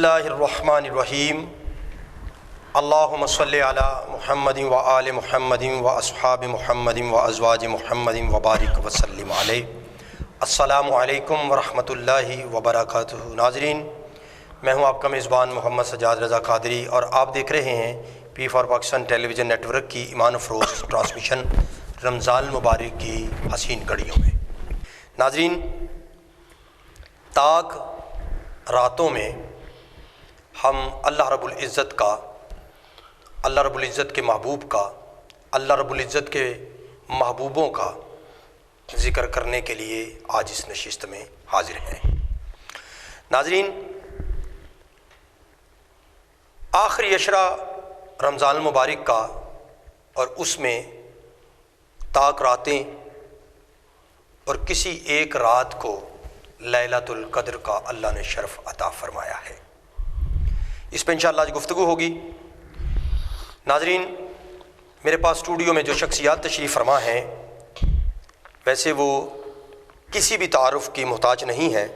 اللہ الرحمن الرحیم اللہم صلی علی محمد و آل محمد و اصحاب محمد و ازواج محمد و بارک وسلم علیہ۔ السلام علیکم ورحمۃ اللہ وبرکاتہ۔ ناظرین، میں ہوں آپ کا میزبان محمد سجاد رضا قادری اور آپ دیکھ رہے ہیں پی فار پاکستان ٹیلی ویژن نیٹ ورک کی ایمان افروز ٹرانسمیشن رمضان المبارک کی حسین گھڑیوں میں۔ ناظرین، تاک راتوں میں ہم اللہ رب العزت کا، اللہ رب العزت کے محبوب کا، اللہ رب العزت کے محبوبوں کا ذکر کرنے کے لیے آج اس نشست میں حاضر ہیں۔ ناظرین، آخری عشرہ رمضان المبارک کا اور اس میں تاک راتیں اور کسی ایک رات کو لیلۃ القدر کا اللہ نے شرف عطا فرمایا ہے۔ اس پہ انشاءاللہ آج گفتگو ہوگی۔ ناظرین، میرے پاس اسٹوڈیو میں جو شخصیات تشریف فرما ہیں ویسے وہ کسی بھی تعارف کی محتاج نہیں ہیں،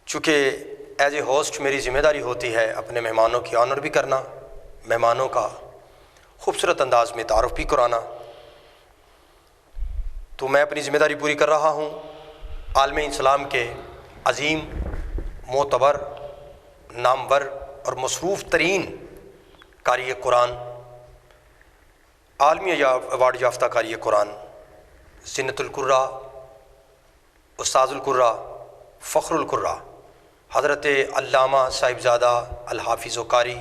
چونکہ ایز اے ہوسٹ میری ذمہ داری ہوتی ہے اپنے مہمانوں کی آنر بھی کرنا، مہمانوں کا خوبصورت انداز میں تعارف بھی کرانا، تو میں اپنی ذمہ داری پوری کر رہا ہوں۔ عالم اسلام کے عظیم، معتبر، نامور اور مصروف ترین قاری قرآن، عالمی ایوارڈ یافتہ قاری قرآن، زینت القراء، استاذ القراء، فخر القراء، حضرت علامہ صاحبزادہ الحافظ و قاری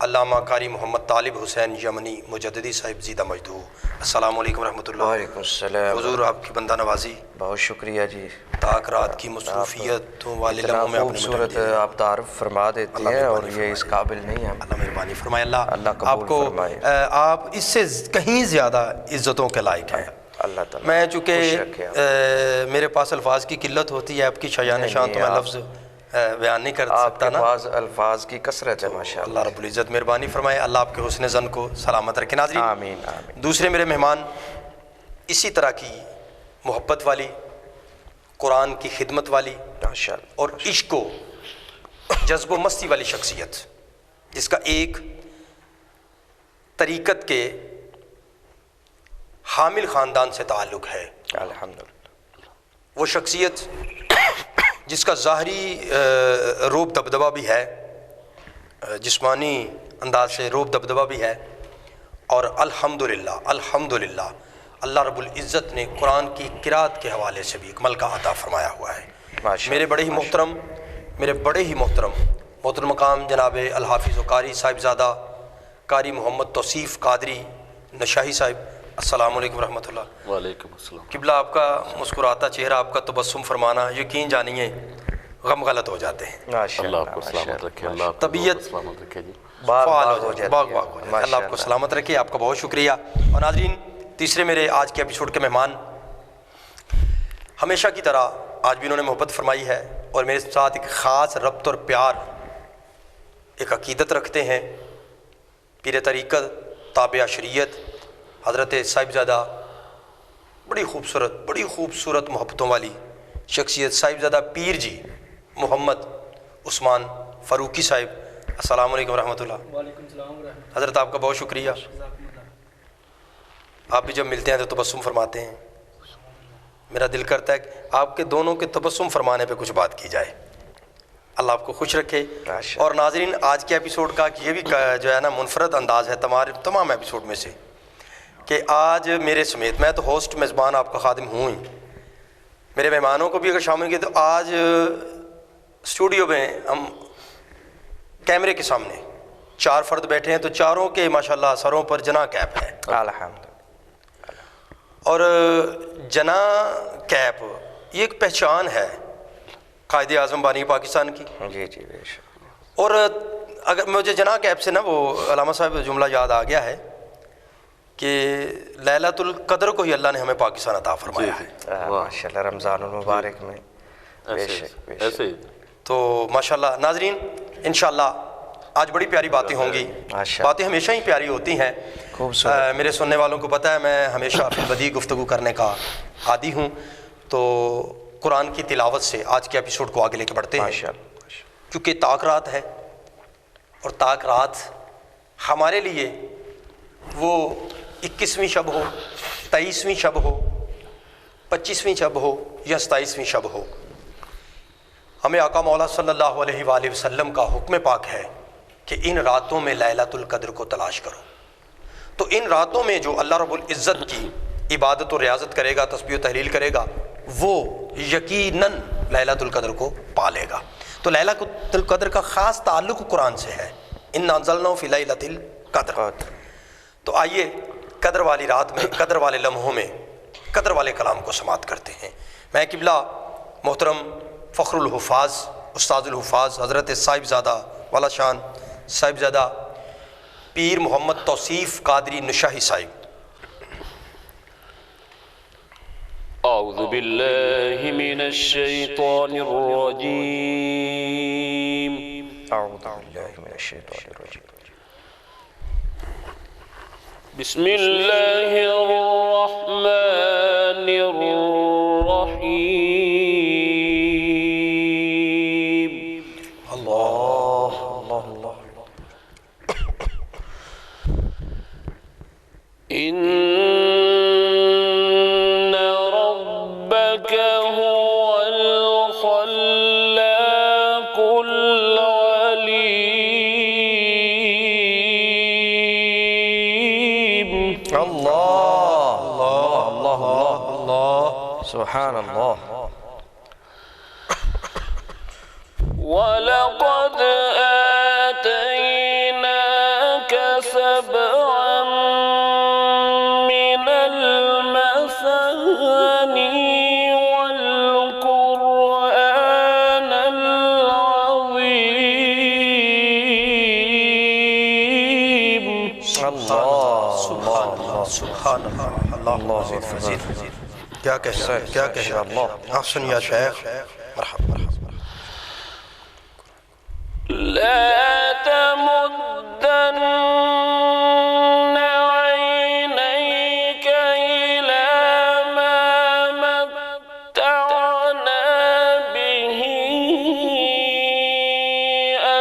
علامہ قاری محمد طالب حسین یمنی مجددی صاحب زیدہ مجدو، السلام علیکم ورحمۃ اللہ۔ وعلیکم السلام حضور آپ کی بندہ نوازی، بہت شکریہ جی۔ تاک رات کی مصروفیتوں والے لمحوں میں خوبصورت آپ تعارف فرما دیتے ہیں اور یہ اس قابل نہیں ہیں۔ اللہ مہربانی فرمائے، اللہ قبول آپ کو فرمائے۔ آپ اس سے کہیں زیادہ عزتوں کے لائق ہیں۔ اللہ تعالیٰ میں چونکہ میرے پاس الفاظ کی قلت ہوتی ہے، آپ کی شایان شان تو میں لفظ بیان نہیں کر سکتا نا، آپ کے پاس الفاظ کی کثرت ہے ماشاءاللہ۔ اللہ رب العزت مہربانی فرمائے، اللہ آپ کے حسن ظن کو سلامت رکھے۔ ناظرین، آمین آمین۔ دوسرے میرے مہمان اسی طرح کی محبت والی، قرآن کی خدمت والی ماشاءاللہ اور عشق و جذب و مستی والی شخصیت، جس کا ایک طریقت کے حامل خاندان سے تعلق ہے۔ الحمدللہ۔ وہ شخصیت جس کا ظاہری روب دبدبہ بھی ہے، جسمانی انداز سے روب دبدبہ بھی ہے، اور الحمدللہ الحمدللہ اللہ رب العزت نے قرآن کی قرأت کے حوالے سے بھی ایک ملکہ عطا فرمایا ہوا ہے۔ میرے بڑے ہی محترم مقام جناب الحافظ و قاری صاحبزادہ قاری محمد توصیف قادری نشاہی صاحب، السلام علیکم ورحمۃ اللہ۔ وعلیکم السلام۔ قبلہ، آپ کا مسکراتا چہرہ، آپ کا تبسم فرمانا، یقین جانیے غم غلط ہو جاتے ہیں۔ اللہ آپ کو سلامت رکھے، اللہ آپ کو طبیعت سلامت رکھے جی۔ فعال ہو جاتی ہے، باغ ہو جاتی ہے۔ اللہ آپ کو سلامت رکھے، آپ کا بہت شکریہ۔ اور ناظرین، تیسرے میرے آج کے ایپیسوڈ کے مہمان ہمیشہ کی طرح آج بھی انہوں نے محبت فرمائی ہے اور میرے ساتھ ایک خاص ربط اور پیار، ایک عقیدت رکھتے ہیں، پیر طریقت، تابع شریعت، حضرت صاحبزادہ، بڑی خوبصورت محبتوں والی شخصیت صاحبزادہ پیر جی محمد عثمان فاروقی صاحب، السلام علیکم ورحمۃ اللہ۔ وعلیکم السلام ورحمۃ حضرت آپ کا بہت شکریہ، اللہ۔ آپ بھی جب ملتے ہیں تو تبسم فرماتے ہیں، میرا دل کرتا ہے کہ آپ کے دونوں کے تبسم فرمانے پہ کچھ بات کی جائے۔ اللہ آپ کو خوش رکھے۔ اور ناظرین، آج کے ایپیسوڈ کا یہ بھی جو ہے نا منفرد انداز ہے تمام ایپیسوڈ میں سے، کہ آج میرے سمیت، میں تو ہوسٹ میزبان آپ کا خادم ہوں ہی، میرے مہمانوں کو بھی اگر شامل کیے تو آج اسٹوڈیو میں ہم کیمرے کے سامنے 4 فرد بیٹھے ہیں، تو چاروں کے ماشاءاللہ سروں پر جناح کیپ ہے۔ الحمدللہ۔ اور جناح کیپ یہ ایک پہچان ہے قائد اعظم بانی پاکستان کی۔ جی جی بے شک۔ اور اگر مجھے جناح کیپ سے نا وہ علامہ صاحب جملہ یاد آ گیا ہے کہ لیلۃ القدر کو ہی اللہ نے ہمیں پاکستان عطا فرمایا ہے۔ ماشاءاللہ رمضان المبارک میں بے شک بے شک۔ ایسے تو ماشاءاللہ ناظرین، انشاءاللہ آج بڑی پیاری باتیں ہوں گی۔ باتیں ہمیشہ ہی پیاری ہوتی ہیں، میرے سننے والوں کو پتہ ہے میں ہمیشہ فی البدیہہ گفتگو کرنے کا عادی ہوں، تو قرآن کی تلاوت سے آج کے ایپیسوڈ کو آگے لے کے بڑھتے ہیں۔ چونکہ طاق رات ہے، اور طاق رات ہمارے لیے وہ 21ویں شب ہو، 23ویں شب ہو، 25ویں شب ہو یا 27ویں شب ہو، ہمیں آقا مولا صلی اللہ علیہ وآلہ وسلم کا حکم پاک ہے کہ ان راتوں میں لیلۃ القدر کو تلاش کرو۔ تو ان راتوں میں جو اللہ رب العزت کی عبادت و ریاضت کرے گا، تسبیح و تحلیل کرے گا، وہ یقیناً لیلۃ القدر کو پا لے گا۔ تو لیلۃ القدر کا خاص تعلق قرآن سے ہے، اِنَّا أَنزَلْنَاهُ فِي لَيْلَةِ الْقَدْرِ۔ تو آئیے قدر والی رات میں، قدر والے لمحوں میں قدر والے کلام کو سماعت کرتے ہیں۔ میں قبلہ محترم فخر الحفاظ استاذ الحفاظ حضرت صاحبزادہ والا شان صاحبزادہ پیر محمد توصیف قادری نشاہی صاحب، أعوذ بالله من الشيطان الرجيم. أعوذ بالله من الشيطان الرجيم. بسم الله الرحمن الرحيم. الله الله الله. إن ربك هو الخلاق العليم. الله الله الله الله سبحان الله. ولقد آتيناك سبعا من المثاني والقرآن العظيم. الله سبحان اللہ سبحان اللہ اللہ عزیز، کیا کہنا کیا کہنا، احسن یا شیخ، مرحبا مرحبا۔ لا تمدن عينيك إلى ما متعنا به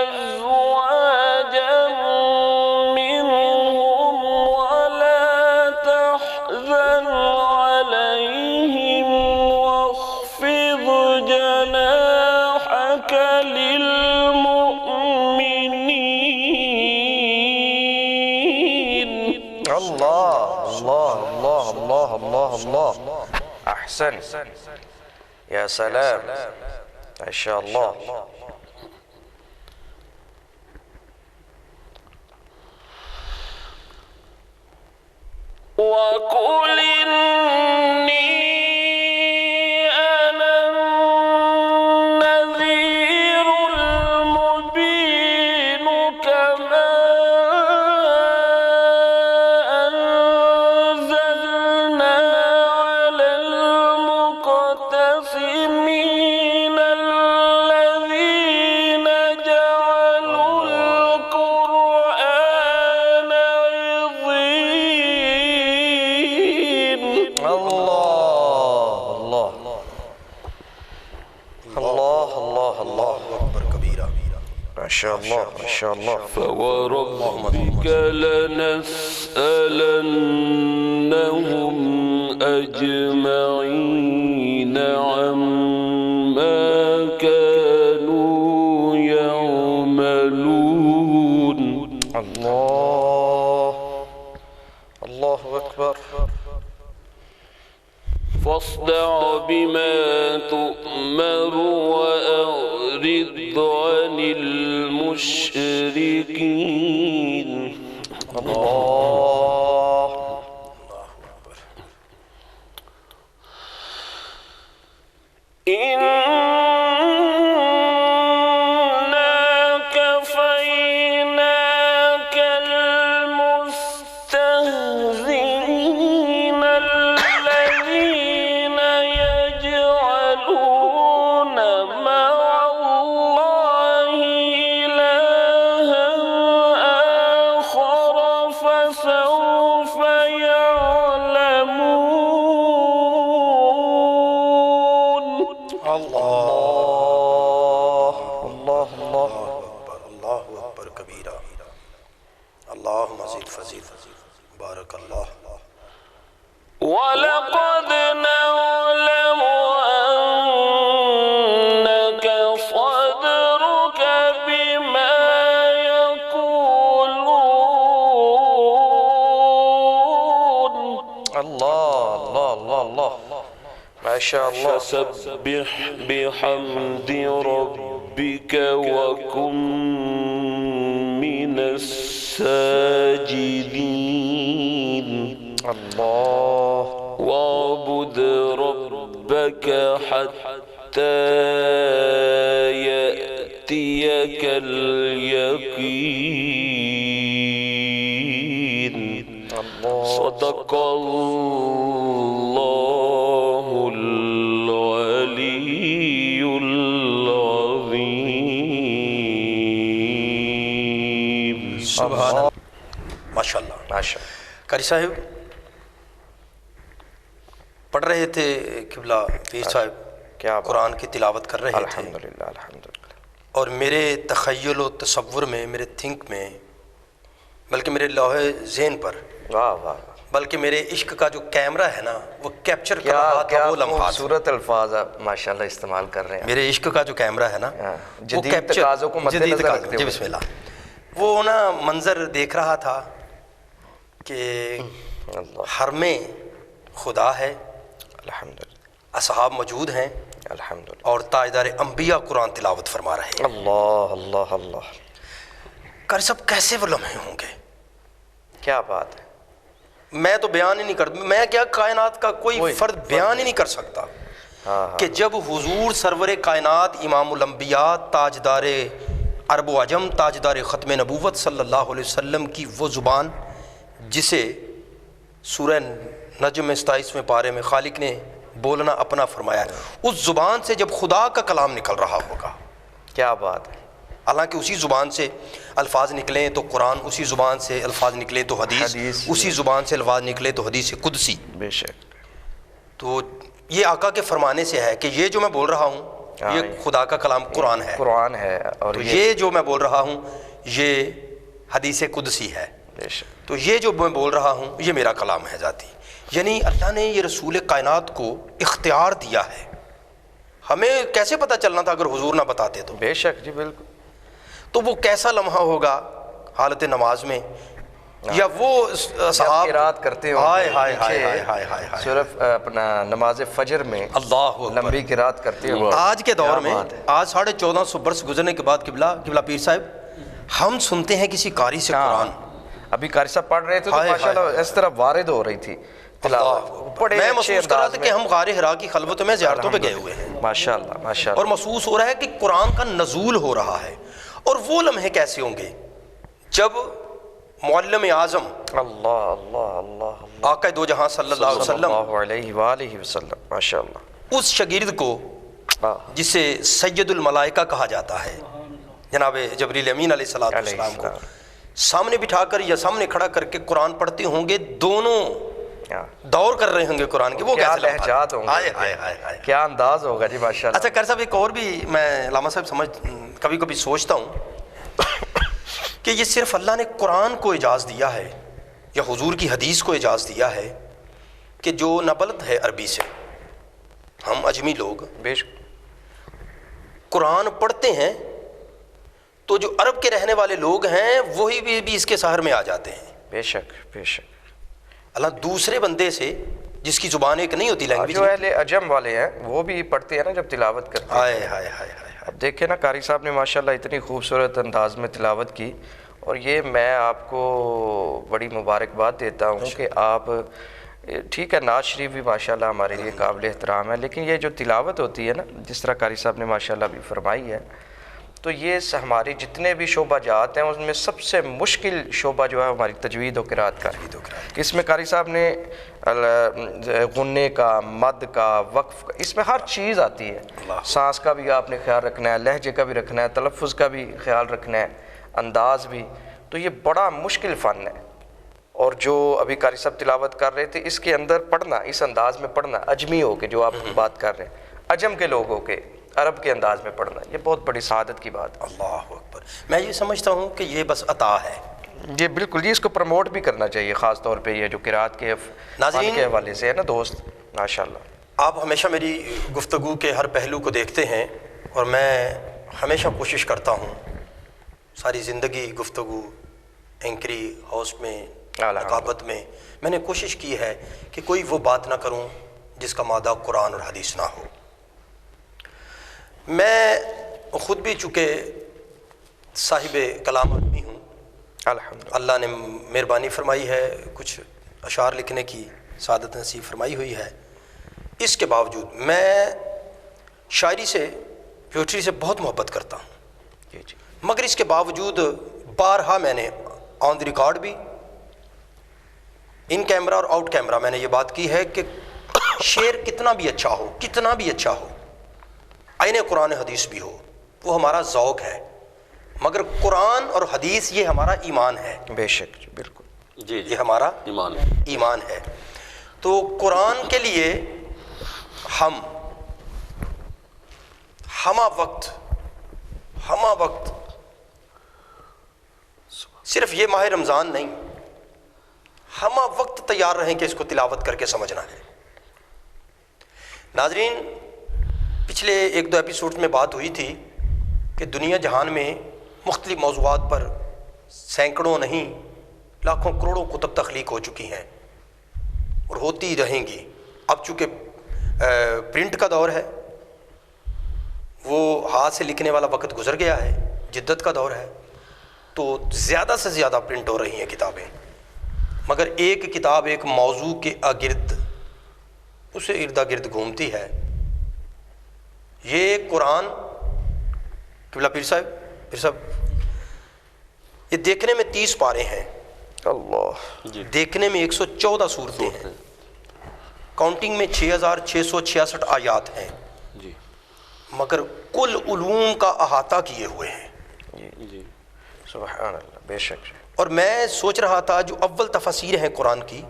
أزواجا منهم ولا تحزن عليهم واخفض جناحك الله الله الله الله الله الله. أحسن يا سلام ما شاء الله. وقل إني أنا النذير المبين كما أنزلنا على المقتسمين الذين جعلوا القرآن عظيم. الله الله الله الله الله اکبر کبیرہ، ما شاء الله ما شاء الله. فوربك لنسألنهم أجمعين عما كانوا يعملون. الله الله أكبر. فاصدع بما تؤمر وأعرض عن المشركين. الله إنا كفيناك المستهزئين الذين يجعلون مع الله إلها آخر فسوف مزید فضیل بارک اللہ وَلَقَدْ نَعْلَمُ أَنَّكَ صَدْرُكَ بِمَا يَقُولُونَ اللہ اللہ اللہ اللہ ماشاء اللہ فَسَبِّحْ بِحَمْدِ رَبِّكَ وَكُن مِّنَ السَّاجِدِينَ اللہ وَاعْبُدْ رَبَّكَ حَتَّى يَأْتِيَكَ الْيَقِينُ صدق اللہ العلی العظیم سبحان اللہ ماشاءاللہ ماشاء قاری صاحب پڑھ رہے تھے قبلہ پیر صاحب کیا بات. قرآن کی تلاوت کر رہے تھے الحمدللہ الحمدللہ اور میرے تخیل و تصور میں میرے تھنک میں بلکہ میرے لوح ذہن پر واہ واہ بلکہ میرے عشق کا جو کیمرہ ہے نا وہ کیپچر کر کیا رہا کیا تھا وہ لمحات خوبصورت الفاظ آپ ماشاءاللہ استعمال کر رہے ہیں میرے عشق کا جو کیمرہ ہے نا ہاں، وہ جدید کیپچر تقاضوں کو مد جدید نظر تقاضوں رکھتے جی ہوئے. بسم اللہ وہ نا منظر دیکھ رہا تھا کہ اللہ حرم خدا ہے الحمدللہ اصحاب موجود ہیں الحمدللہ اور تاجدار انبیاء قرآن تلاوت فرما رہے ہیں اللہ اللہ اللہ قاری صاحب کیسے وہ لمحے ہوں گے کیا بات ہے میں تو بیان ہی نہیں کرتا میں کیا کائنات کا کوئی فرد بیان ہی نہیں کر سکتا ہاں کہ جب حضور سرور کائنات امام الانبیاء تاجدار عرب و عجم تاجدار ختم نبوت صلی اللہ علیہ وسلم کی وہ زبان جسے سورہ نجم 27ویں پارے میں خالق نے بولنا اپنا فرمایا ہے اس زبان سے جب خدا کا کلام نکل رہا ہوگا کیا بات ہے حالانکہ اسی زبان سے الفاظ نکلیں تو قرآن اسی زبان سے الفاظ نکلیں تو حدیث اسی زبان سے الفاظ نکلے تو حدیث قدسی بے شک تو یہ آقا کے فرمانے سے ہے کہ یہ جو میں بول رہا ہوں یہ خدا کا کلام قرآن ہے قرآن ہے اور تو یہ جو میں بول رہا ہوں یہ حدیث قدسی ہے بے شک تو یہ جو میں بول رہا ہوں یہ میرا کلام ہے ذاتی یعنی اللہ نے یہ رسول کائنات کو اختیار دیا ہے ہمیں کیسے پتہ چلنا تھا اگر حضور نہ بتاتے تو بے شک جی بالکل تو وہ کیسا لمحہ ہوگا حالت نماز میں یا وہ صحاب قرات کرتے ہوں ہائے ہائے ہائے ہائے ہائے ہائے ہائے صرف اپنا نماز فجر میں اللہ اکبر لمبی قرات کرتے ہوں آج کے دور میں بات ہے. آج 1450 برس گزرنے کے بعد قبلہ پیر صاحب ہم سنتے ہیں کسی قاری سے قرآن ابھی قاری صاحب پڑھ رہے تھے تو ہائے ماشاءاللہ اس طرح وارد ہو رہی تھی تلاوت بڑے میں اچھے محسوس کر رہا انداز تھا کہ ہم غار ہرا کی خلوتوں میں زیارتوں پہ گئے ہوئے ہیں ماشاءاللہ ماشاءاللہ اور محسوس ہو رہا ہے کہ قرآن کا نزول ہو رہا ہے اور وہ لمحے کیسے ہوں گے جب معلم اعظم اللہ اللہ اللہ آقا دو جہاں صلی اللہ علیہ وسلم اللہ علیہ وآلہ وسلم ماشاءاللہ اس شاگرد کو جسے سید الملائکہ کہا جاتا ہے جناب جبریل امین علیہ السلام کو سامنے بٹھا کر یا سامنے کھڑا کر کے قرآن پڑھتے ہوں گے دونوں دور کر رہے ہوں گے قرآن کے وہ کیا کیسے لہجات ہوں گے کیا انداز ہوگا جی ماشاءاللہ اچھا قاری صاحب ایک اور بھی میں علامہ صاحب کبھی کبھی سوچتا ہوں کہ یہ صرف اللہ نے قرآن کو اجاز دیا ہے یا حضور کی حدیث کو اجاز دیا ہے کہ جو نبلد ہے عربی سے ہم اجمی لوگ بے شک قرآن پڑھتے ہیں تو جو عرب کے رہنے والے لوگ ہیں وہی بھی اس کے سحر میں آ جاتے ہیں بے شک بے شک اللہ دوسرے بندے سے جس کی زبان ایک نہیں ہوتی لینگویج جو اہل عجم والے ہیں وہ بھی پڑھتے ہیں نا جب تلاوت کرتے ہیں ہائے ہائے ہائے ہائے اب دیکھیں نا قاری صاحب نے ماشاءاللہ اتنی خوبصورت انداز میں تلاوت کی اور یہ میں آپ کو بڑی مبارکباد دیتا ہوں کہ آپ ٹھیک ہے نعت شریف بھی ماشاءاللہ ہمارے لیے قابل احترام ہے لیکن یہ جو تلاوت ہوتی ہے نا جس طرح قاری صاحب نے ماشاءاللہ بھی فرمائی ہے تو یہ ہماری جتنے بھی شعبہ جات ہیں ان میں سب سے مشکل شعبہ جو ہے ہماری تجوید و قرات کا ہے اس میں قاری صاحب نے غنے کا مد کا وقف کا اس میں ہر چیز آتی ہے سانس کا بھی آپ نے خیال رکھنا ہے لہجے کا بھی رکھنا ہے تلفظ کا بھی خیال رکھنا ہے انداز بھی تو یہ بڑا مشکل فن ہے اور جو ابھی قاری صاحب تلاوت کر رہے تھے اس کے اندر پڑھنا اس انداز میں پڑھنا اجمی ہو کے جو آپ بات کر رہے ہیں عجم کے لوگوں کے عرب کے انداز میں پڑھنا یہ بہت بڑی سعادت کی بات ہے اللہ اکبر میں یہ سمجھتا ہوں کہ یہ بس عطا ہے یہ بالکل جی، اس کو پروموٹ بھی کرنا چاہیے، خاص طور پہ یہ جو قرات کے ناظرین فن کے حوالے سے ہے نا دوست، ماشاءاللہ آپ ہمیشہ میری گفتگو کے ہر پہلو کو دیکھتے ہیں، اور میں ہمیشہ کوشش کرتا ہوں ساری زندگی گفتگو اینکری ہاؤس میں نقابت میں نے کوشش کی ہے کہ کوئی وہ بات نہ کروں جس کا مادہ قرآن اور حدیث نہ ہو۔ میں خود بھی چونکہ صاحب کلام آدمی ہوں، الحمدللہ، اللہ نے مہربانی فرمائی ہے، کچھ اشعار لکھنے کی سعادت نصیب فرمائی ہوئی ہے، اس کے باوجود میں شاعری سے، پوئٹری سے بہت محبت کرتا ہوں، جی جی، مگر اس کے باوجود بارہا میں نے آن دی ریکارڈ بھی، ان کیمرہ اور آؤٹ کیمرہ میں نے یہ بات کی ہے کہ شعر کتنا بھی اچھا ہو، کتنا بھی اچھا ہو، عین قرآن حدیث بھی ہو، وہ ہمارا ذوق ہے، مگر قرآن اور حدیث یہ ہمارا ایمان ہے، بے شک جی، بالکل جی جی، یہ ہمارا ایمان ہے۔ ایمان ہے۔ تو قرآن کے لیے ہم ہمہ وقت صرف یہ ماہ رمضان نہیں، ہمہ وقت تیار رہیں کہ اس کو تلاوت کر کے سمجھنا ہے۔ ناظرین، پچھلے 1-2 ایپیسوڈ میں بات ہوئی تھی کہ دنیا جہان میں مختلف موضوعات پر سینکڑوں نہیں لاکھوں کروڑوں کتب تخلیق ہو چکی ہیں اور ہوتی رہیں گی۔ اب چونکہ پرنٹ کا دور ہے، وہ ہاتھ سے لکھنے والا وقت گزر گیا ہے، جدت کا دور ہے، تو زیادہ سے زیادہ پرنٹ ہو رہی ہیں کتابیں، مگر ایک کتاب ایک موضوع کے اسے اردا گرد گھومتی ہے۔ یہ قرآن قبلہ پیر صاحب یہ دیکھنے میں 30 پارے ہیں، اللہ، دیکھنے میں 114 صورتیں ہیں، کاؤنٹنگ میں 6666 آیات ہیں، جی مگر کل علوم کا احاطہ کیے ہوئے ہیں۔ جی، سبحان اللہ، بے شک جی، اور میں سوچ رہا تھا جو اول تفاسیر ہیں قرآن کی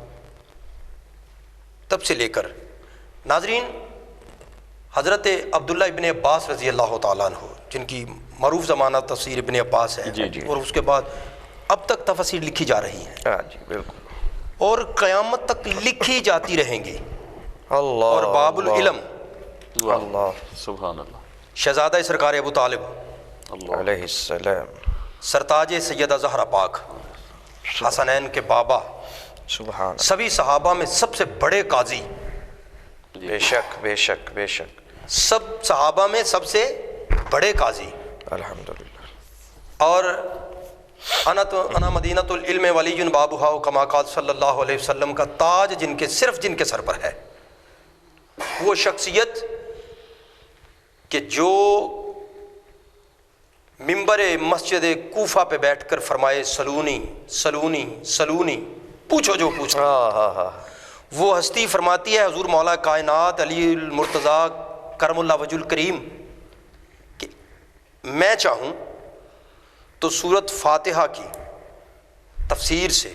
تب سے لے کر، ناظرین حضرت عبداللہ ابن عباس رضی اللہ تعالیٰ عنہ، جن کی معروف زمانہ تفسیر ابن عباس ہے، جی جی، اور اس کے بعد اب تک تفاسیر لکھی جا رہی ہیں ہاں جی، بالکل، اور قیامت تک لکھی جاتی رہیں گی۔ اللہ، اور باب العلم واہ، اللہ، سبحان اللہ، شہزادہ سرکار ابو طالب، اللہ، علیہ السلام، سرتاج سیدہ زہرا پاک، حسنین کے بابا، سبحان، سبھی صحابہ میں سب سے بڑے قاضی، بے شک بے شک بے شک، سب صحابہ میں سب سے بڑے قاضی، الحمدللہ، اور انا مدینۃ العلم ولی بابھا کما قال صلی اللہ علیہ وسلم کا تاج صرف جن کے سر پر ہے، وہ شخصیت کہ جو ممبر مسجد کوفہ پہ بیٹھ کر فرمائے سلونی سلونی سلونی، پوچھو جو پوچھو، ہاں، وہ ہستی فرماتی ہے حضور مولا کائنات علی المرتضیٰ کرم اللہ وجہ الکریم کہ میں چاہوں تو سورت فاتحہ کی تفسیر سے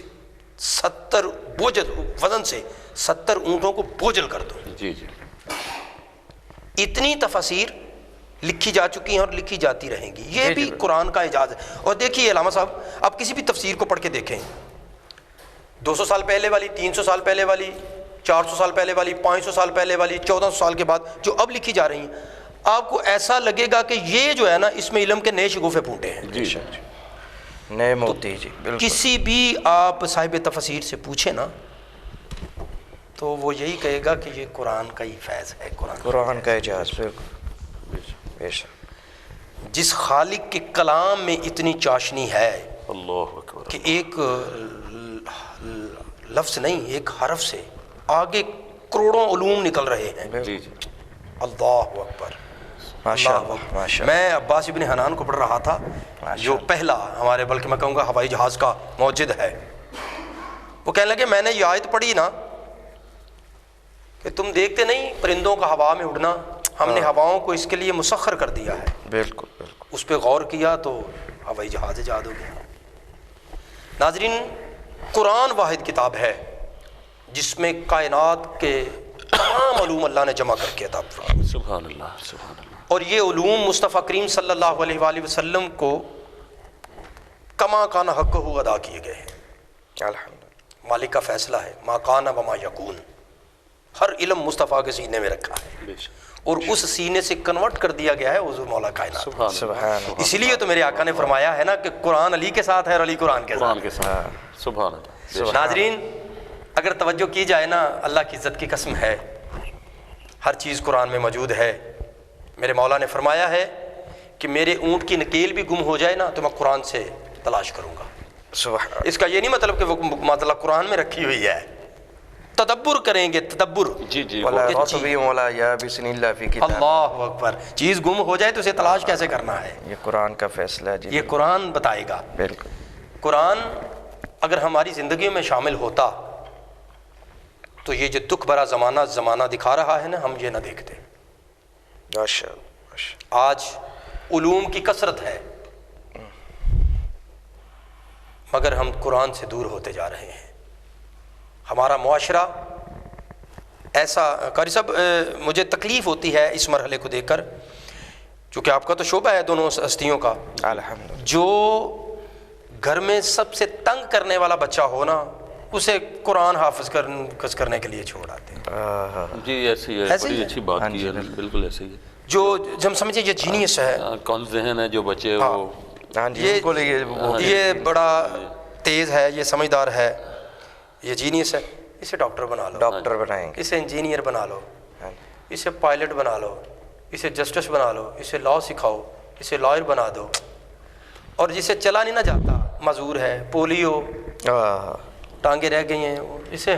70 بوجھل وزن سے 70 اونٹوں کو بوجھل کر دو۔ جی جی، اتنی تفاسیر لکھی جا چکی ہیں اور لکھی جاتی رہیں گی، یہ جی بھی جی، قرآن کا اعجاز ہے۔ اور دیکھیے علامہ صاحب، آپ کسی بھی تفسیر کو پڑھ کے دیکھیں، 200 سال پہلے والی، 300 سال پہلے والی، 400 سال پہلے والی، 500 سال پہلے والی، 1400 سال کے بعد جو اب لکھی جا رہی ہیں، آپ کو ایسا لگے گا کہ یہ جو ہے نا اس میں علم کے نئے شگوفے پھوٹے ہیں۔ جی بے شک، نئے موتی جی، بالکل، کسی بھی آپ صاحب تفسیر سے پوچھیں نا تو وہ یہی کہے گا کہ یہ قرآن کا ہی فیض ہے، قرآن کا اعجاز، بالکل، بے شک، جس خالق کے کلام میں اتنی چاشنی ہے اللہ اکبر، کہ ایک لفظ نہیں، ایک حرف سے آگے کروڑوں علوم نکل رہے ہیں۔ جی جی، اللہ اکبر، ماشاء اللہ اللہ، اکبر۔ ماشاء اللہ، میں عباس ابن حنان کو پڑھ رہا تھا، جو پہلا ہمارے بلکہ میں کہوں گا ہوائی جہاز کا موجد ہے، وہ کہنے لگے میں نے یہ آیت پڑھی نا کہ تم دیکھتے نہیں پرندوں کا ہوا میں اڑنا، ہم نے ہواؤں کو اس کے لیے مسخر کر دیا ہے۔ بالکل بالکل، اس پہ غور کیا تو ہوائی جہاز ایجاد ہو گیا۔ ناظرین، قرآن واحد کتاب ہے جس میں کائنات کے تمام علوم اللہ نے جمع کر کے عطا فرمائے، سبحان اللہ، سبحان اللہ، اور یہ علوم مصطفیٰ کریم صلی اللہ علیہ وآلہ وسلم کو کما کان حق ہو ادا کیے گئے ہیں۔ الحمدللہ۔ مالک کا فیصلہ ہے، ما کان وما یکون، ہر علم مصطفیٰ کے سینے میں رکھا ہے بے شک اور اس سینے سے کنورٹ کر دیا گیا ہے حضور مولا کائنات۔ سبحان سبحان اللہ۔ اسی لیے تو میرے آقا نے فرمایا ہے نا کہ قرآن علی کے ساتھ ہے اور علی قرآن کے قرآن ساتھ۔ کے ساتھ سبحان اللہ بے شک۔ ناظرین اگر توجہ کی جائے نا، اللہ کی عزت کی قسم ہے، ہر چیز قرآن میں موجود ہے۔ میرے مولا نے فرمایا ہے کہ میرے اونٹ کی نکیل بھی گم ہو جائے نا تو میں قرآن سے تلاش کروں گا۔ سبحان اللہ۔ اس کا یہ نہیں مطلب کہ وہ مطلب قرآن میں رکھی ہوئی ہے، تدبر کریں گے، تدبر۔ جی جی ولا یہ چیز- خطبی مولا یا بسم اللہ فی کتاب۔ اللہ اکبر، چیز گم ہو جائے تو اسے تلاش کیسے کرنا ہے، یہ قرآن کا فیصلہ ہے جی۔ یہ قرآن بتائے گا۔ بالکل۔ قرآن اگر ہماری زندگی میں شامل ہوتا تو یہ جو دکھ بھرا زمانہ دکھا رہا ہے نا، ہم یہ نہ دیکھتے۔ ماشاء اللہ، ماشاء اللہ۔ آج علوم کی کثرت ہے مگر ہم قرآن سے دور ہوتے جا رہے ہیں۔ ہمارا معاشرہ ایسا، قاری صاحب مجھے تکلیف ہوتی ہے اس مرحلے کو دیکھ کر، چونکہ آپ کا تو شعبہ ہے دونوں ہستیوں کا، الحمدللہ۔ جو گھر میں سب سے تنگ کرنے والا بچہ ہو نا، اسے قرآن حافظ کرنے کے لیے چھوڑ آتے ہیں۔ جی ایسی ہے، ایسے ہی بڑی ہے؟ اچھی بات کی ہے، بالکل ایسے ہی ہے۔ جو ہم سمجھیں یہ جینیس ہے، کون ذہن ہے جو بچے ہاں۔ وہ ہاں جی، ان کو لیے وہ یہ بڑا تیز ہے، یہ سمجھدار ہے، یہ جینیس ہے، اسے ڈاکٹر بنا لو، ڈاکٹر بنائیں گے۔ اسے انجینئر بنا لو، ہاں۔ اسے پائلٹ بنا لو، اسے جسٹس بنا لو، اسے لاء سکھاؤ، اسے لائر بنا دو، اور جسے چلا نہیں نہ جاتا، معذور ہے، پولیو، آہ، ٹانگیں رہ گئی ہیں، اسے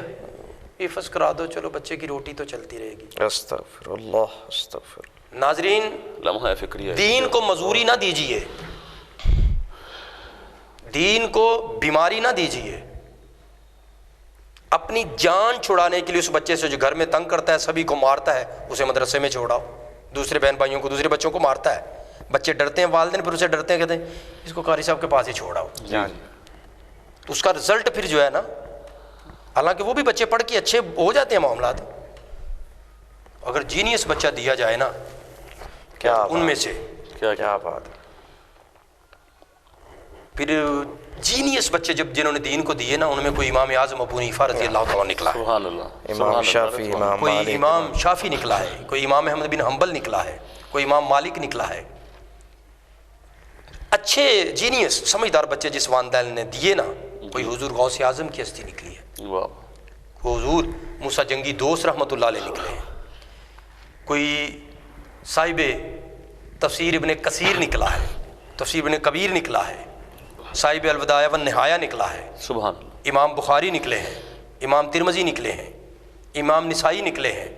حفظ کرا دو، چلو بچے کی روٹی تو چلتی رہے گی۔ استغفر اللہ، استغفر اللہ۔ ناظرین لمحہ فکری ہے۔ دین کو مزوری نہ دیجیے، دین کو بیماری نہ دیجیے۔ اپنی جان چھڑانے کے لیے اس بچے سے جو گھر میں تنگ کرتا ہے، سبھی کو مارتا ہے، اسے مدرسے میں چھوڑاؤ، دوسرے بہن بھائیوں کو، دوسرے بچوں کو مارتا ہے، بچے ڈرتے ہیں، والدین پھر اسے ڈرتے ہیں، کہتے ہیں اس کو قاری صاحب کے پاس ہی چھوڑاؤ۔ جی تو اس کا رزلٹ پھر جو ہے نا، حالانکہ وہ بھی بچے پڑھ کے اچھے ہو جاتے ہیں معاملات، اگر جینیس بچہ دیا جائے نا کیا ان میں سے، کیا بات ہے۔ پھر جینیس بچے جنہوں نے دین کو دیے نا، ان میں کوئی امام اعظم ابو حنیفہ رضی اللہ تعالیٰ نکلا ہے، سبحان اللہ، امام سبحان اللہ، شافعی، سبحان امام کوئی مالک، امام شافی نکلا ہے، کوئی امام احمد بن حنبل نکلا ہے، کوئی امام مالک نکلا ہے۔ اچھے جینیس سمجھدار بچے جس والدین نے دیے نا، کوئی حضور غوث اعظم کی ہستی نکلی ہے، اللہ۔ واہ، کوئی حضور موسیٰ جنگی دوست رحمۃ اللہ علیہ نکلے ہیں، کوئی صاحب تفسیر ابن کثیر نکلا ہے، تفسیر ابن کبیر نکلا ہے، صاحب الوداع والنہایہ نکلا ہے، سبحان اللہ، امام بخاری نکلے ہیں، امام ترمذی نکلے ہیں، امام نسائی نکلے ہیں،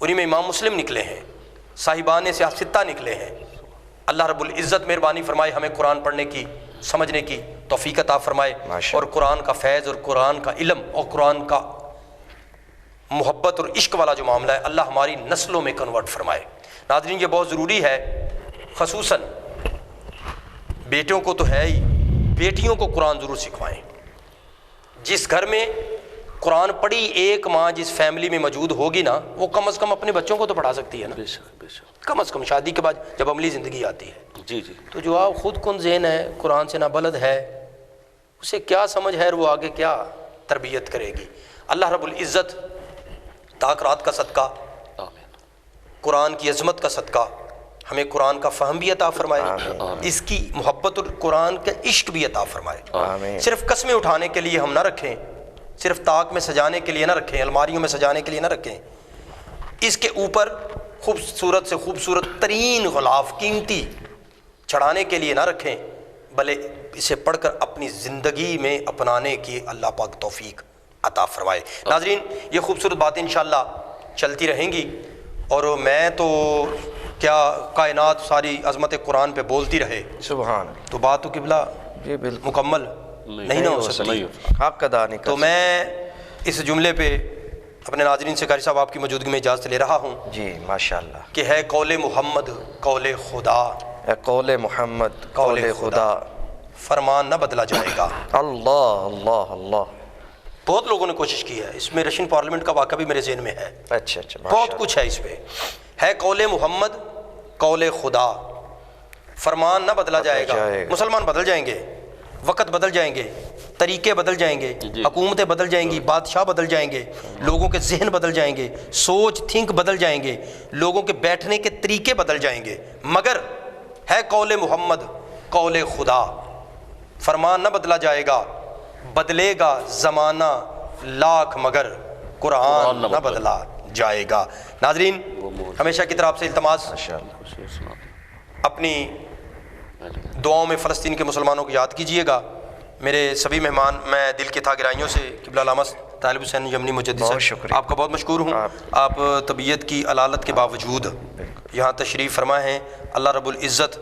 انہی میں امام مسلم نکلے ہیں، صاحبان ستہ نکلے ہیں۔ اللہ رب العزت مہربانی فرمائے، ہمیں قرآن پڑھنے کی، سمجھنے کی توفیق عطا فرمائے، اور قرآن کا فیض اور قرآن کا علم اور قرآن کا محبت اور عشق والا جو معاملہ ہے، اللہ ہماری نسلوں میں کنورٹ فرمائے۔ ناظرین یہ بہت ضروری ہے، خصوصاً بیٹوں کو تو ہے ہی، بیٹیوں کو قرآن ضرور سکھوائیں۔ جس گھر میں قرآن پڑھی ایک ماں جس فیملی میں موجود ہوگی نا، وہ کم از کم اپنے بچوں کو تو پڑھا سکتی ہے نا، بے شک بے شک، کم از کم شادی کے بعد جب عملی زندگی آتی ہے۔ جی جی، تو جو آپ خود کن ذہن ہے، قرآن سے نابلد ہے، اسے کیا سمجھ ہے اور وہ آگے کیا تربیت کرے گی۔ اللہ رب العزت تاک رات کا صدقہ، آمین، قرآن کی عظمت کا صدقہ ہمیں قرآن کا فہم بھی عطا فرمائے، اس کی محبت اور قرآن کا عشق بھی عطا فرمائے۔ آمین۔ صرف قسمیں اٹھانے کے لیے ہم نہ رکھیں، صرف طاق میں سجانے کے لیے نہ رکھیں، الماریوں میں سجانے کے لیے نہ رکھیں، اس کے اوپر خوبصورت سے خوبصورت ترین غلاف قیمتی چڑھانے کے لیے نہ رکھیں، بلکہ اسے پڑھ کر اپنی زندگی میں اپنانے کی اللہ پاک توفیق عطا فرمائے۔ ناظرین یہ خوبصورت باتیں انشاءاللہ چلتی رہیں گی، اور میں تو کیا کائنات ساری عظمت قرآن پہ بولتی رہے سبحان تو بات تو قبلہ جی بالکل مکمل نہیں نہ ہو سکتی۔ نہیں، حق ادا نہیں کر تو میں اس جملے پہ اپنے ناظرین سے قاری صاحب آپ کی موجودگی میں اجازت لے رہا ہوں جی ماشاءاللہ۔ کہ ہے قول محمد قول خدا، اے قول محمد قول خدا، فرمان نہ بدلا جائے گا۔ اللہ اللہ اللہ۔ بہت لوگوں نے کوشش کی ہے، اس میں رشین پارلیمنٹ کا واقعہ بھی میرے ذہن میں ہے، اچھا اچھا، بہت کچھ ہے اس پہ۔ ہے قول محمد قول خدا، فرمان نہ بدلا جائے گا۔ جائے گا۔ مسلمان بدل جائیں گے، وقت بدل جائیں گے، طریقے بدل جائیں گے، حکومتیں بدل جائیں گی، بادشاہ بدل جائیں گے، لوگوں کے ذہن بدل جائیں گے، سوچ تھنک بدل جائیں گے، لوگوں کے بیٹھنے کے طریقے بدل جائیں گے، مگر ہے قول محمد قول خدا، فرمان نہ بدلا جائے گا، بدلے گا زمانہ لاکھ مگر قرآن نہ بدلا جائے گا۔ ناظرین، ہمیشہ کی طرح آپ سے التماس، اپنی دعاؤں میں فلسطین کے مسلمانوں کو یاد کیجئے گا۔ میرے سبھی مہمان، میں دل کی تھا گہرائیوں سے قبلہ علامہ طالب حسین یمنی مجدد بہت صاحب، شکریہ، آپ کا بہت مشکور ہوں۔ آپ طبیعت کی علالت کے باوجود یہاں تشریف فرما ہیں۔ اللہ رب العزت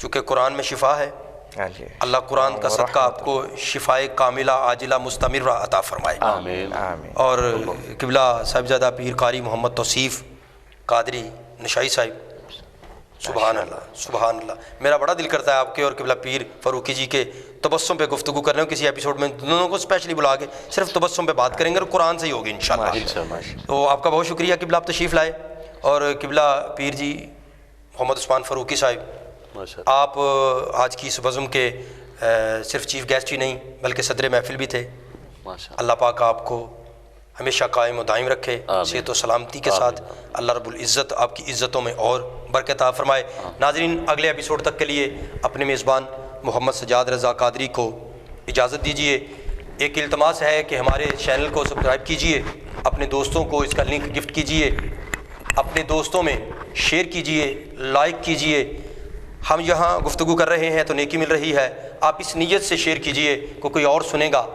چونکہ قرآن میں شفا ہے، ہاں جی، اللہ قرآن کا صدقہ آپ کو شفائے کاملہ عاجلہ مستمرہ عطا فرمائے۔ آمین آمین۔ اور قبلہ صاحبزادہ پیر قاری محمد توصیف قادری نشائی صاحب، سبحان اللہ سبحان اللہ، میرا بڑا دل کرتا ہے آپ کے اور قبلہ پیر فاروقی جی کے تبسم پہ گفتگو کر رہے ہوں۔ کسی ایپیسوڈ میں دونوں کو اسپیشلی بلا کے صرف تبسم پہ بات کریں گے اور قرآن سے ہی ہوگی انشاءاللہ۔ تو آپ کا بہت شکریہ قبلہ، آپ تشریف لائے، اور قبلہ پیر جی محمد عثمان فاروقی صاحب، آپ آج کی اس بزم کے صرف چیف گیسٹ ہی نہیں بلکہ صدر محفل بھی تھے۔ اللہ پاک آپ کو ہمیشہ قائم و دائم رکھے، صحت و سلامتی کے ساتھ اللہ رب العزت آپ کی عزتوں میں اور برکت عطا فرمائے۔ ناظرین، اگلے ایپیسوڈ تک کے لیے اپنے میزبان محمد سجاد رضا قادری کو اجازت دیجیے۔ ایک التماس ہے کہ ہمارے چینل کو سبسکرائب کیجیے، اپنے دوستوں کو اس کا لنک گفٹ کیجیے، اپنے دوستوں میں شیئر کیجیے، لائک کیجیے۔ ہم یہاں گفتگو کر رہے ہیں تو نیکی مل رہی ہے، آپ اس نیت سے شیئر کیجیے کہ کوئی اور سنے گا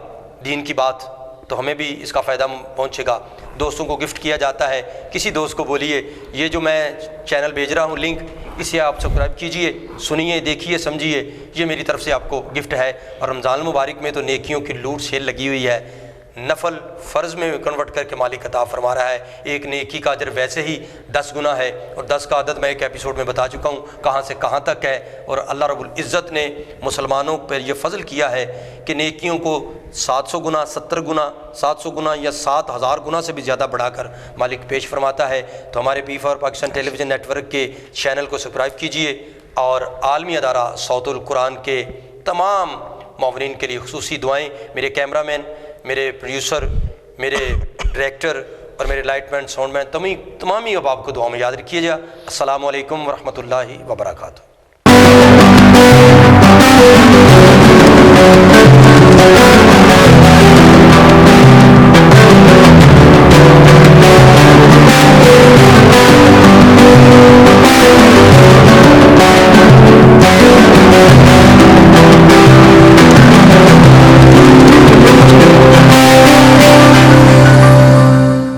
دین کی بات تو ہمیں بھی اس کا فائدہ پہنچے گا۔ دوستوں کو گفٹ کیا جاتا ہے، کسی دوست کو بولیے یہ جو میں چینل بھیج رہا ہوں لنک، اسے آپ سبسکرائب کیجئے، سنیے، دیکھیے، سمجھیے، یہ میری طرف سے آپ کو گفٹ ہے۔ اور رمضان المبارک میں تو نیکیوں کی لوٹ سیل لگی ہوئی ہے، نفل فرض میں کنورٹ کر کے مالک عطا فرما رہا ہے۔ ایک نیکی کا اجر ویسے ہی 10 گنا ہے، اور 10 کا عدد میں ایک ایپیسوڈ میں بتا چکا ہوں کہاں سے کہاں تک ہے۔ اور اللہ رب العزت نے مسلمانوں پر یہ فضل کیا ہے کہ نیکیوں کو 700 گنا، 70 گنا، 700 گنا یا 7000 گنا سے بھی زیادہ بڑھا کر مالک پیش فرماتا ہے۔ تو ہمارے P4 پاکستان ٹیلی ویژن نیٹ ورک کے چینل کو سبسکرائب کیجئے، اور عالمی ادارہ صوت القرآن کے تمام معاونین کے لیے خصوصی دعائیں۔ میرے کیمرہ مین، میرے پروڈیوسر، میرے ڈائریکٹر اور میرے لائٹ مین، ساؤنڈ مین، تمام ہی اب آپ کو دعاؤں میں یاد رکھیے جا۔ السلام علیکم ورحمۃ اللہ وبرکاتہ۔